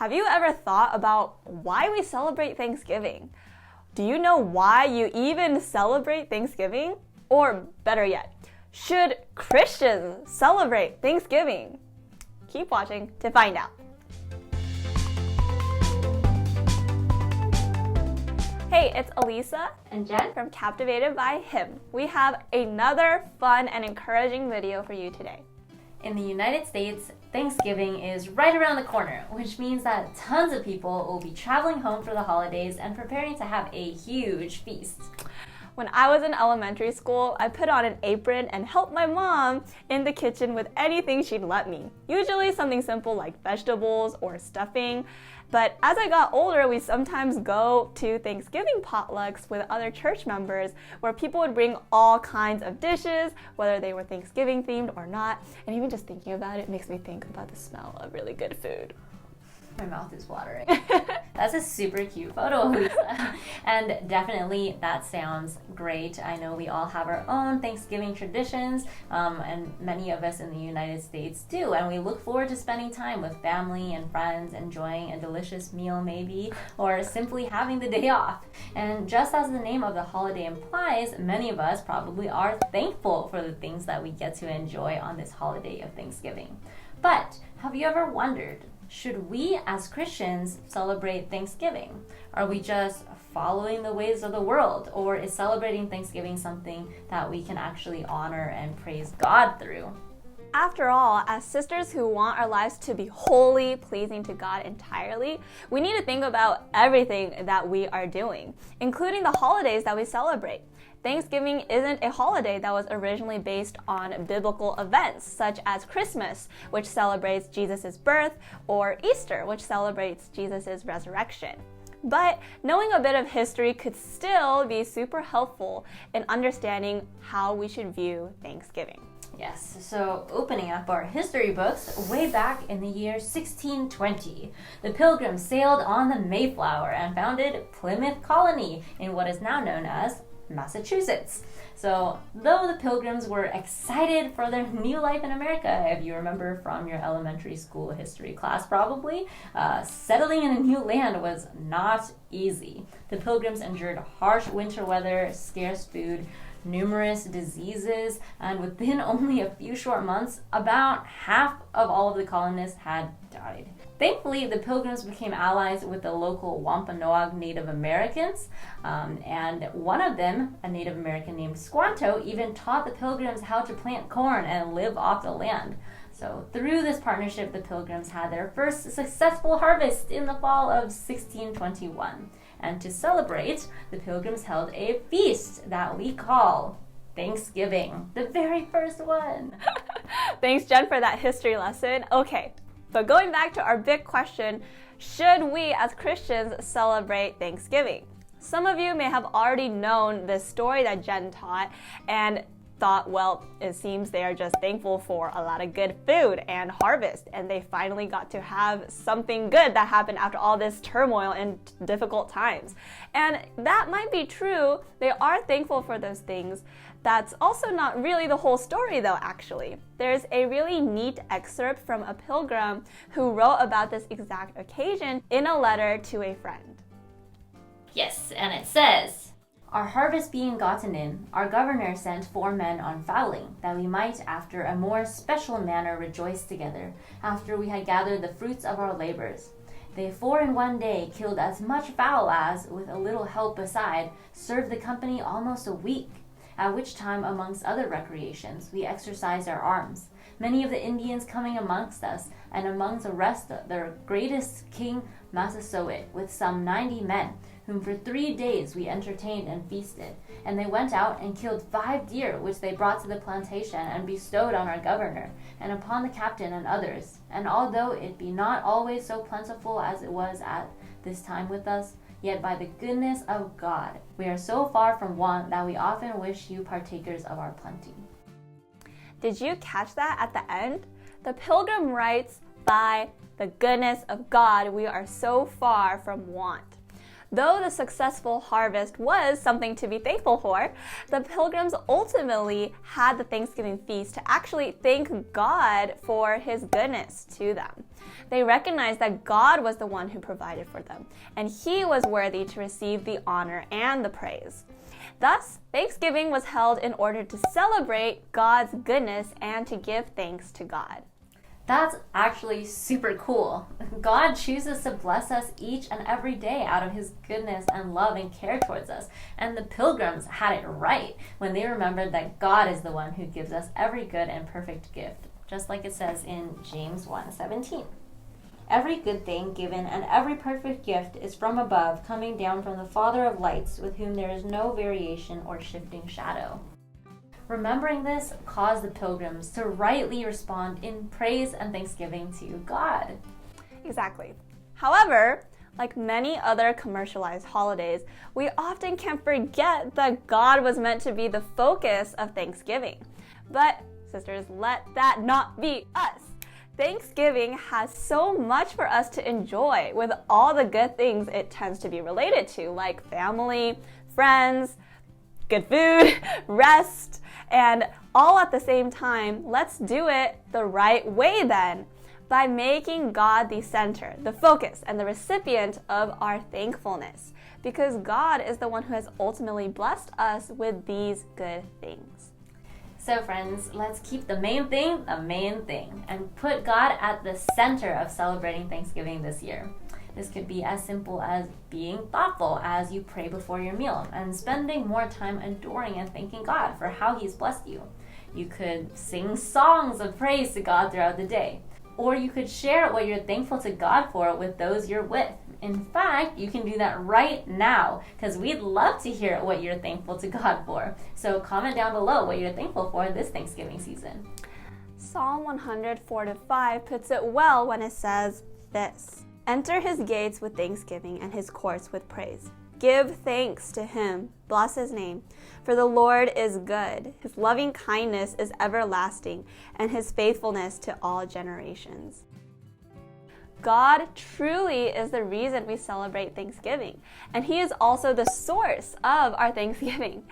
Have you ever thought about why we celebrate Thanksgiving? Do you know why you even celebrate Thanksgiving? Or better yet, should Christians celebrate Thanksgiving? Keep watching to find out. Hey, it's Elisa and Jen from Captivated by Him. We have another fun and encouraging video for you today. In the United States, Thanksgiving is right around the corner, which means that tons of people will be traveling home for the holidays and preparing to have a huge feast. When I was in elementary school, I put on an apron and helped my mom in the kitchen with anything she'd let me. Usually something simple like vegetables or stuffing. But as I got older, we sometimes go to Thanksgiving potlucks with other church members where people would bring all kinds of dishes, whether they were Thanksgiving themed or not. And even just thinking about it makes me think about the smell of really good food. My mouth is watering. That's a super cute photo, Lisa. And definitely that sounds great. I know we all have our own Thanksgiving traditions, and many of us in the United States do. And we look forward to spending time with family and friends, enjoying a delicious meal maybe, or simply having the day off. And just as the name of the holiday implies, many of us probably are thankful for the things that we get to enjoy on this holiday of Thanksgiving. But have you ever wondered, should we as Christians celebrate Thanksgiving? Are we just following the ways of the world? Or is celebrating Thanksgiving something that we can actually honor and praise God through? After all, as sisters who want our lives to be wholly pleasing to God entirely, we need to think about everything that we are doing, including the holidays that we celebrate. Thanksgiving isn't a holiday that was originally based on biblical events, such as Christmas, which celebrates Jesus' birth, or Easter, which celebrates Jesus' resurrection. But knowing a bit of history could still be super helpful in understanding how we should view Thanksgiving. Yes, so opening up our history books, way back in the year 1620, the Pilgrims sailed on the Mayflower and founded Plymouth Colony in what is now known as Massachusetts. So, though the Pilgrims were excited for their new life in America, if you remember from your elementary school history class probably, settling in a new land was not easy. The Pilgrims endured harsh winter weather, scarce food, numerous diseases, and within only a few short months, about half of all of the colonists had died. Thankfully, the Pilgrims became allies with the local Wampanoag Native Americans, and one of them, a Native American named Squanto, even taught the Pilgrims how to plant corn and live off the land. So through this partnership, the Pilgrims had their first successful harvest in the fall of 1621. And to celebrate, the Pilgrims held a feast that we call Thanksgiving, the very first one. Thanks, Jen, for that history lesson. Okay. But going back to our big question, should we as Christians celebrate Thanksgiving? Some of you may have already known this story that Jen taught and thought, well, it seems they are just thankful for a lot of good food and harvest, and they finally got to have something good that happened after all this turmoil and difficult times. And that might be true. They are thankful for those things. That's also not really the whole story, though, actually. There's a really neat excerpt from a pilgrim who wrote about this exact occasion in a letter to a friend. Yes, and it says, "Our harvest being gotten in, our governor sent 4 men on fowling, that we might after a more special manner rejoice together, after we had gathered the fruits of our labors. They 4 in one day killed as much fowl as, with a little help beside, served the company almost a week, at which time, amongst other recreations, we exercised our arms, many of the Indians coming amongst us, and amongst the rest their greatest King Massasoit, with some 90 men, whom for 3 days we entertained and feasted. And they went out and killed 5 deer, which they brought to the plantation and bestowed on our governor, and upon the captain and others. And although it be not always so plentiful as it was at this time with us, yet by the goodness of God, we are so far from want that we often wish you partakers of our plenty." Did you catch that at the end? The pilgrim writes, by the goodness of God, we are so far from want. Though the successful harvest was something to be thankful for, the pilgrims ultimately had the Thanksgiving feast to actually thank God for his goodness to them. They recognized that God was the one who provided for them, and he was worthy to receive the honor and the praise. Thus, Thanksgiving was held in order to celebrate God's goodness and to give thanks to God. That's actually super cool. God chooses to bless us each and every day out of his goodness and love and care towards us. And the pilgrims had it right when they remembered that God is the one who gives us every good and perfect gift, just like it says in James 1:17. Every good thing given and every perfect gift is from above, coming down from the Father of lights, with whom there is no variation or shifting shadow. Remembering this caused the pilgrims to rightly respond in praise and thanksgiving to God. Exactly. However, like many other commercialized holidays, we often can forget that God was meant to be the focus of Thanksgiving. But, sisters, let that not be us. Thanksgiving has so much for us to enjoy with all the good things it tends to be related to, like family, friends, good food, rest, and all at the same time. Let's do it the right way then, by making God the center, the focus, and the recipient of our thankfulness, because God is the one who has ultimately blessed us with these good things. So friends, let's keep the main thing, and put God at the center of celebrating Thanksgiving this year. This could be as simple as being thoughtful as you pray before your meal and spending more time adoring and thanking God for how he's blessed you. You could sing songs of praise to God throughout the day. Or you could share what you're thankful to God for with those you're with. In fact, you can do that right now, because we'd love to hear what you're thankful to God for. So comment down below what you're thankful for this Thanksgiving season. Psalm 104-5 puts it well when it says this: "Enter his gates with thanksgiving and his courts with praise. Give thanks to him, bless his name, for the Lord is good. His loving kindness is everlasting, and his faithfulness to all generations." God truly is the reason we celebrate Thanksgiving, and he is also the source of our Thanksgiving.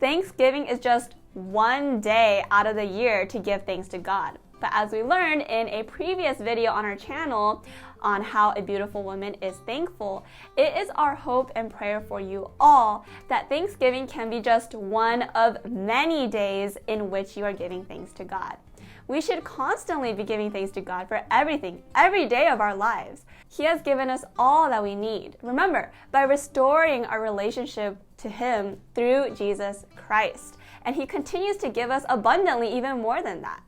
Thanksgiving is just one day out of the year to give thanks to God. But as we learned in a previous video on our channel on how a beautiful woman is thankful, it is our hope and prayer for you all that Thanksgiving can be just one of many days in which you are giving thanks to God. We should constantly be giving thanks to God for everything, every day of our lives. He has given us all that we need. Remember, by restoring our relationship to him through Jesus Christ. And he continues to give us abundantly even more than that.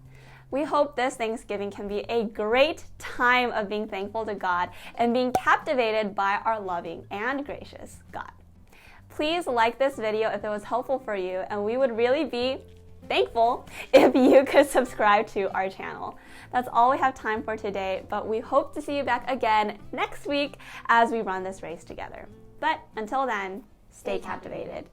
We hope this Thanksgiving can be a great time of being thankful to God and being captivated by our loving and gracious God. Please like this video if it was helpful for you, and we would really be thankful if you could subscribe to our channel. That's all we have time for today, but we hope to see you back again next week as we run this race together. But until then, stay captivated.